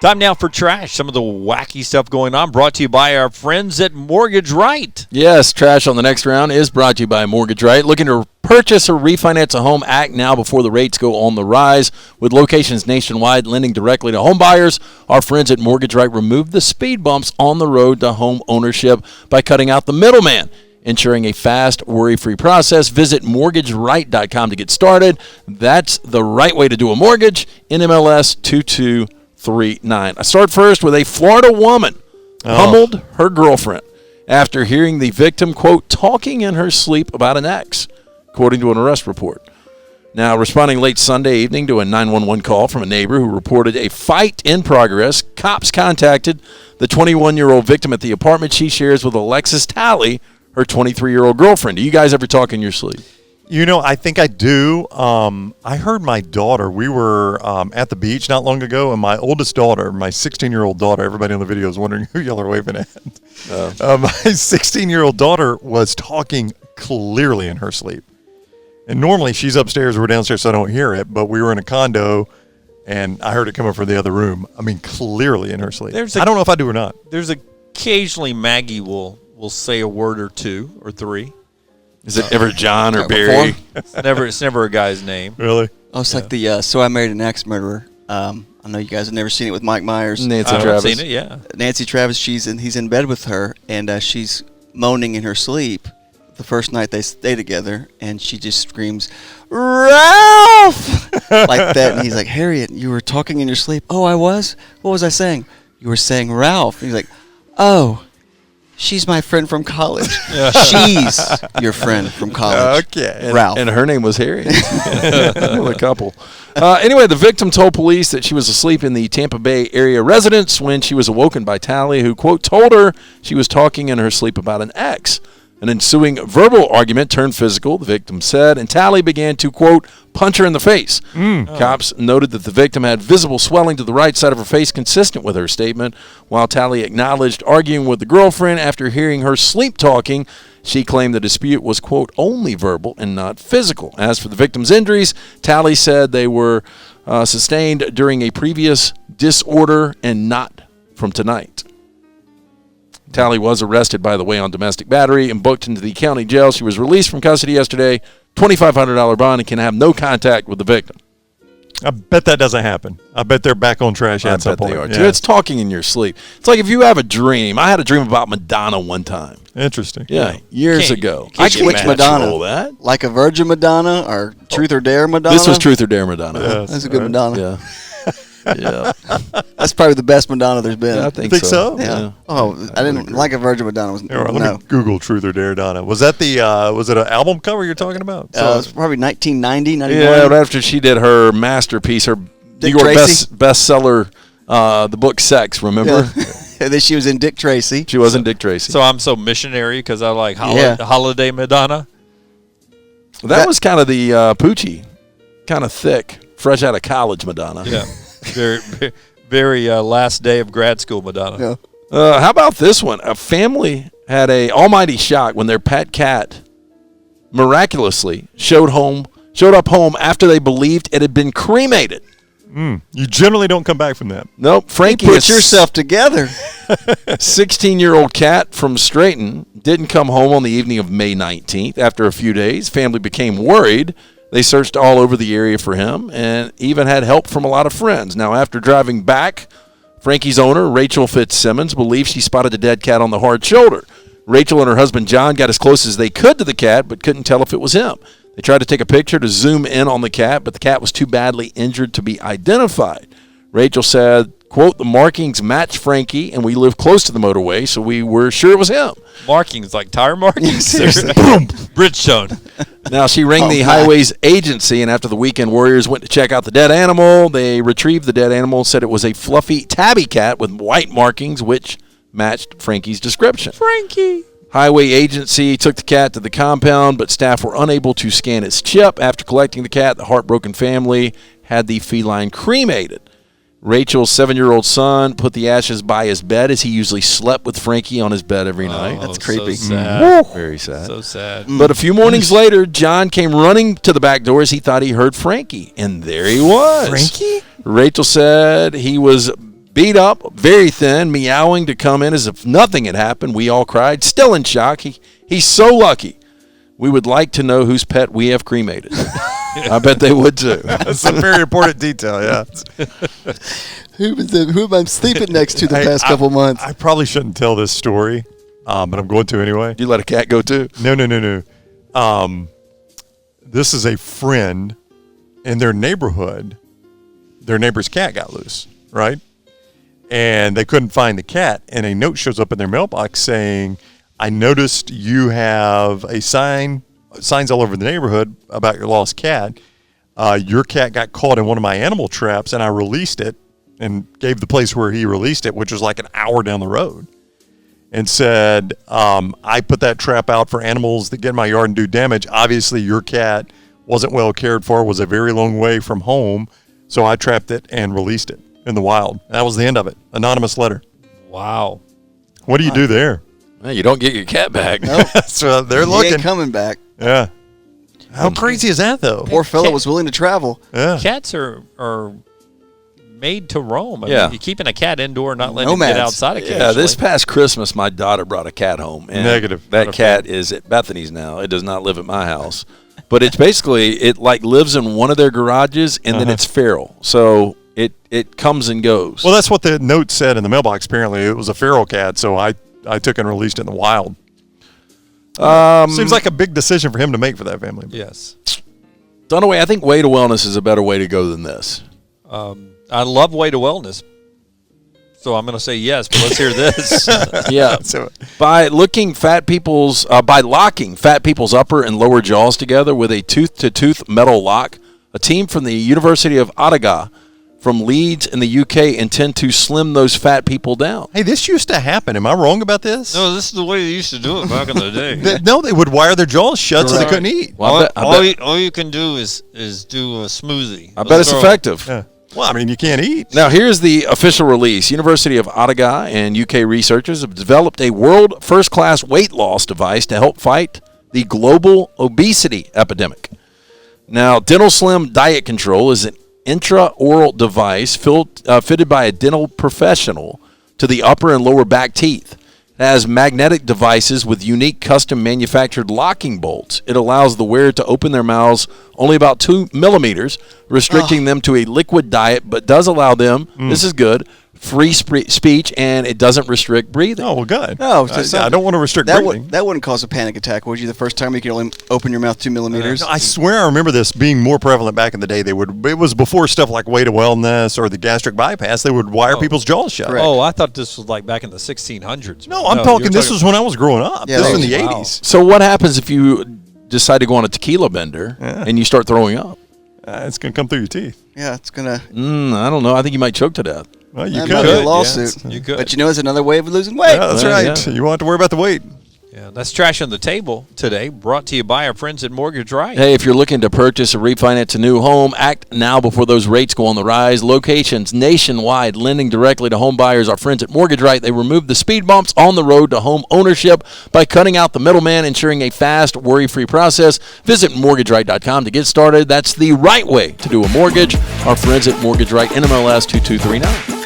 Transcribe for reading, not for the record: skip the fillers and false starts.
Time now for trash. Some of the wacky stuff going on, brought to you by our friends at Mortgage Right. Yes, trash on the next round is brought to you by Mortgage Right. Looking to purchase or refinance a home? Act now before the rates go on the rise. With locations nationwide lending directly to home buyers, our friends at Mortgage Right remove the speed bumps on the road to home ownership by cutting out the middleman, ensuring a fast, worry-free process. Visit mortgageright.com to get started. That's the right way to do a mortgage. NMLS 2239. I start first with a Florida woman pummeled her girlfriend after hearing the victim, quote, talking in her sleep about an ex, according to an arrest report. Now, responding late Sunday evening to a 911 call from a neighbor who reported a fight in progress, cops contacted the 21-year-old victim at the apartment she shares with Alexis Talley, her 23-year-old girlfriend. Do you guys ever talk in your sleep? You know, I think I do. I heard my daughter. We were at the beach not long ago, and my oldest daughter, my 16-year-old daughter, everybody on the video is wondering who y'all are waving at. My 16-year-old daughter was talking clearly in her sleep. And normally she's upstairs, we're downstairs, so I don't hear it, but we were in a condo, and I heard it coming from the other room. I mean, clearly in her sleep. I don't know if I do or not. There's occasionally Maggie will say a word or two or three. Is it ever John or Barry? It's never a guy's name. Really? Oh, it's like the So I Married an Ex-Murderer. I know you guys have never seen it with Mike Myers. Nancy Travis. I've seen it, yeah. Nancy Travis, he's in bed with her, and she's moaning in her sleep the first night they stay together, and she just screams, Ralph! like that. And he's like, Harriet, you were talking in your sleep. Oh, I was? What was I saying? You were saying Ralph. And he's like, oh. She's my friend from college. She's your friend from college. Okay. Ralph. And her name was Harriet. A couple. Anyway, the victim told police that she was asleep in the Tampa Bay area residence when she was awoken by Talley, who, quote, told her she was talking in her sleep about an ex. An ensuing verbal argument turned physical, the victim said, and Talley began to, quote, punch her in the face. Cops noted that the victim had visible swelling to the right side of her face consistent with her statement. While Talley acknowledged arguing with the girlfriend after hearing her sleep talking, she claimed the dispute was, quote, only verbal and not physical. As for the victim's injuries, Talley said they were sustained during a previous disorder and not from tonight. Talley was arrested, by the way, on domestic battery and booked into the county jail. She was released from custody yesterday, $2,500 bond, and can have no contact with the victim. I bet that doesn't happen. I bet they're back on trash at some point. They are, too. It's talking in your sleep. It's like if you have a dream. I had a dream about Madonna one time. Interesting. Yeah, years ago. I can't Which Madonna? That. Like a Virgin Madonna or Truth or Dare Madonna? This was Truth or Dare Madonna. Yes, That's a good Madonna. Yeah. Yeah. That's probably the best Madonna there's been. I think You think so. so? Yeah. Oh, I didn't like a Virgin Madonna. All right, let me Google Truth or Dare Donna. Was that was it an album cover you're talking about? It was probably 1990, 91. Yeah, right after she did her masterpiece, her New York bestseller, the book Sex, remember? Yeah. And then she was in Dick Tracy. She was in Dick Tracy. So I'm so missionary because I like Holiday Madonna. That was kind of the Poochie, kind of thick, fresh out of college Madonna. Yeah. Very, very last day of grad school Madonna. Yeah. How about this one? A family had a almighty shock when their pet cat miraculously showed up home after they believed it had been cremated. You generally don't come back from that. Nope. Frankie, Put yourself together. 16-year-old cat from Strayton, didn't come home on the evening of May 19th. After a few days, family became worried. They searched all over the area for him and even had help from a lot of friends. Now, after driving back, Frankie's owner, Rachel Fitzsimmons, believed she spotted the dead cat on the hard shoulder. Rachel and her husband, John, got as close as they could to the cat but couldn't tell if it was him. They tried to take a picture to zoom in on the cat, but the cat was too badly injured to be identified. Rachel said, quote, the markings match Frankie, and we live close to the motorway, so we were sure it was him. Markings, like tire markings? Seriously. Boom! Bridgestone. Now, she rang the Highways Agency, and after the weekend warriors went to check out the dead animal, they retrieved the dead animal and said it was a fluffy tabby cat with white markings, which matched Frankie's description. Frankie. Highway Agency took the cat to the compound, but staff were unable to scan its chip. After collecting the cat, the heartbroken family had the feline cremated. Rachel's 7-year-old son put the ashes by his bed as he usually slept with Frankie on his bed every night. That's creepy. So sad. Very sad. So sad. But a few mornings later, John came running to the back door as he thought he heard Frankie. And there he was. Frankie? Rachel said he was Beat up, very thin, meowing to come in as if nothing had happened. We all cried. Still in shock. He's so lucky. We would like to know whose pet we have cremated. I bet they would too. That's a very important detail, yeah. Who am I sleeping next to the past couple months? I probably shouldn't tell this story, but I'm going to anyway. You let a cat go too? No. This is a friend in their neighborhood. Their neighbor's cat got loose, right? And they couldn't find the cat, and a note shows up in their mailbox saying, I noticed you have a signs all over the neighborhood about your lost cat. Your cat got caught in one of my animal traps, and I released it and gave the place where he released it, which was like an hour down the road, and said, I put that trap out for animals that get in my yard and do damage. Obviously, your cat wasn't well cared for, was a very long way from home, so I trapped it and released it in the wild. That was the end of it. Anonymous letter. Wow. What do you do there? Well, you don't get your cat back. Nope. So they're He looking. ain't coming back. Yeah. How crazy is that, though? Poor fellow was willing to travel. Yeah. Cats are made to roam. I Yeah. mean, you're keeping a cat indoor, not letting him get Nomads. outside occasionally. Yeah, this past Christmas, my daughter brought a cat home. And Negative. That Not a cat is at Bethany's now. It does not live at my house. But it's basically, it like lives in one of their garages, and then it's feral. So it comes and goes. Well, that's what the note said in the mailbox. Apparently, it was a feral cat, so I took and released it in the wild. Seems like a big decision for him to make for that family. Yes. Dunaway, I think Way to Wellness is a better way to go than this. I love Way to Wellness. So I'm going to say yes, but let's hear this. Yeah. So, By locking fat people's upper and lower jaws together with a tooth-to-tooth metal lock, a team from the University of Ottawa from Leeds in the UK intend to slim those fat people down. hey, this used to happen. Am I wrong about this? No, this is the way they used to do it back in the day. No, they would wire their jaws shut so they Right. couldn't eat. Well, all you can do is do a smoothie. I bet it's effective. Yeah. Well, I mean, you can't eat. Now, here's the official release. University of Ottawa and UK researchers have developed a world first-class weight loss device to help fight the global obesity epidemic. Now, Dental Slim Diet Control is an intraoral device fitted by a dental professional to the upper and lower back teeth. It has magnetic devices with unique custom manufactured locking bolts. It allows the wearer to open their mouths only about 2 millimeters, restricting them to a liquid diet, but does allow them, this is good, free speech, and it doesn't restrict breathing. Oh, well, good. No, I don't want to restrict breathing. That wouldn't cause a panic attack, would you? The first time you could only open your mouth 2 millimeters. I swear I remember this being more prevalent back in the day. It was before stuff like Way to Wellness or the gastric bypass. They would wire people's jaws shut. Correct. Oh, I thought this was like back in the 1600s. No, I'm you're talking. This was when I was growing up. Yeah, this was that in the was- wow. 80s. So what happens if you decide to go on a tequila bender and you start throwing up? It's going to come through your teeth. Yeah, it's gonna. I don't know. I think you might choke to death. Well, you That could. might be a Yeah. lawsuit. You could. But you know, it's another way of losing weight. Yeah, that's Well, right. yeah. You won't have to worry about the weight. Yeah, that's Trash on the Table today, brought to you by our friends at Mortgage Right. Hey, if you're looking to purchase or refinance a new home, act now before those rates go on the rise. Locations nationwide, lending directly to home buyers. Our friends at Mortgage Right, they remove the speed bumps on the road to home ownership by cutting out the middleman, ensuring a fast, worry-free process. Visit MortgageRight.com to get started. That's the right way to do a mortgage. Our friends at Mortgage Right, NMLS 2239.